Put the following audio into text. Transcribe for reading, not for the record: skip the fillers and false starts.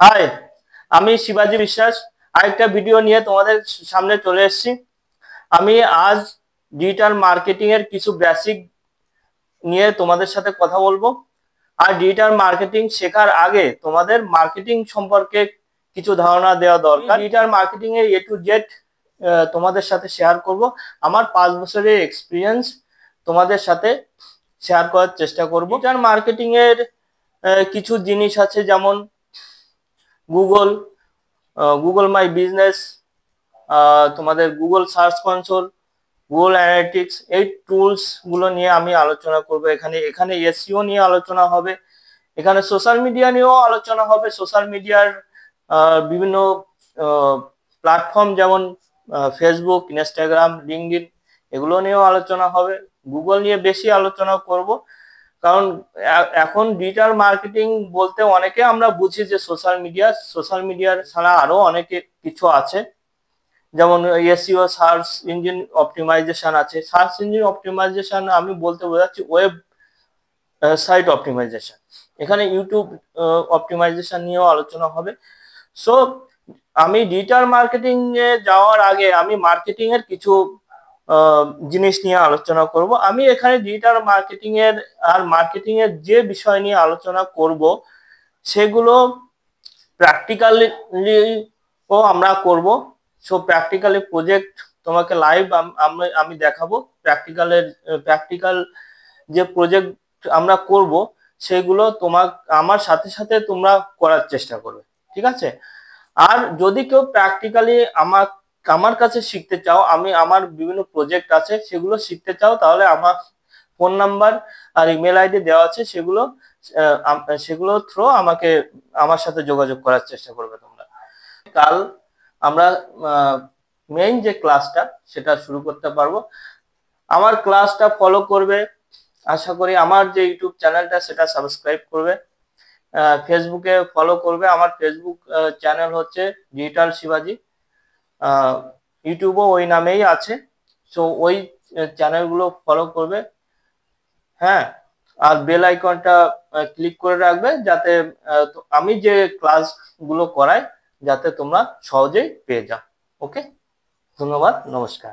High, আমি শিবাজি বিশ্বাস আরেকটা ভিডিও নিয়ে তোমাদের সামনে চলে এসেছি। আমি আজ ডিজিটাল মার্কেটিং এর কিছু বেসিক নিয়ে তোমাদের সাথে কথা বলবো। আর ডিজিটাল মার্কেটিং শেখার আগে তোমাদের মার্কেটিং সম্পর্কে কিছু ধারণা দেওয়া দরকার। ডিজিটাল মার্কেটিং এর এ টু জেড তোমাদের সাথে শেয়ার করব। আমার 5 বছরের এক্সপিরিয়েন্স তোমাদের সাথে শেয়ার করার চেষ্টা করব। ডিজিটাল মার্কেটিং এর কিছু জিনিস আছে, যেমন গুগল, গুগল মাই বিজনেস, তোমাদের Google search console, Google analytics, এই টুলস গুলো নিয়ে আমি আলোচনা করব। এখানে এখানে এসইও নিয়ে আলোচনা হবে, এখানে সোশ্যাল মিডিয়া নিয়েও আলোচনা হবে। সোশ্যাল মিডিয়ার বিভিন্ন প্ল্যাটফর্ম যেমন ফেসবুক, ইনস্টাগ্রাম, লিঙ্কডইন, এগুলো নিয়েও আলোচনা হবে। গুগল নিয়ে বেশি আলোচনা করব, কারণ এখন ডিজিটাল মার্কেটিং বলতে অনেকে আমরা বুঝি যে সোশ্যাল মিডিয়ার ছাড়া আরো অনেকে কিছু আছে, যেমন এসইও, সার্চ ইঞ্জিন অপটিমাইজেশন আছে। সার্চ ইঞ্জিন অপটিমাইজেশন আমি বলতে বোঝাচ্ছি ওয়েব সাইট অপটিমাইজেশন। এখানে ইউটিউব অপটিমাইজেশন নিয়েও আলোচনা হবে। সো আমি ডিজিটাল মার্কেটিং এ যাওয়ার আগে আমি মার্কেটিং এর কিছু জিনিস নিয়ে আলোচনা করব। আমি এখানে ডিজিটাল মার্কেটিং এর যে বিষয় নিয়ে আলোচনা করব সেগুলো প্র্যাকটিক্যালি ও আমরা করব। সো প্র্যাকটিক্যালি প্রজেক্ট তোমাকে লাইভ আমি দেখাবো। প্র্যাকটিক্যাল যে প্রজেক্ট আমরা করব সেগুলো আমার সাথে সাথে তোমরা করার চেষ্টা করবে, ঠিক আছে? আর যদি কেউ প্র্যাকটিক্যালি আমার কাছে শিখতে চাও, আমার বিভিন্ন প্রজেক্ট আছে, সেগুলো শিখতে চাও, তাহলে আমার ফোন নাম্বার আর ইমেল আইডি দেওয়া আছে, সেগুলো থ্রু আমার সাথে যোগাযোগ করার চেষ্টা করবে তোমরা। কাল আমরা মেইন যে ক্লাসটা সেটা শুরু করতে পারবো। আমার ক্লাসটা ফলো করবে আশা করি। আমার যে ইউটিউব চ্যানেলটা সেটা সাবস্ক্রাইব করবে, ফেসবুকে ফলো করবে। আমার ফেসবুক চ্যানেল হচ্ছে ডিজিটাল শিবাজি, ইউটিউবও ওই নামেই আছে। সো ওই চ্যানেলগুলো ফলো করবে, হ্যাঁ। আর বেল আইকনটা ক্লিক করে রাখবে, যাতে আমি যে ক্লাসগুলো করাই যাতে তোমরা সহজেই পেয়ে যাও। ওকে, ধন্যবাদ, নমস্কার।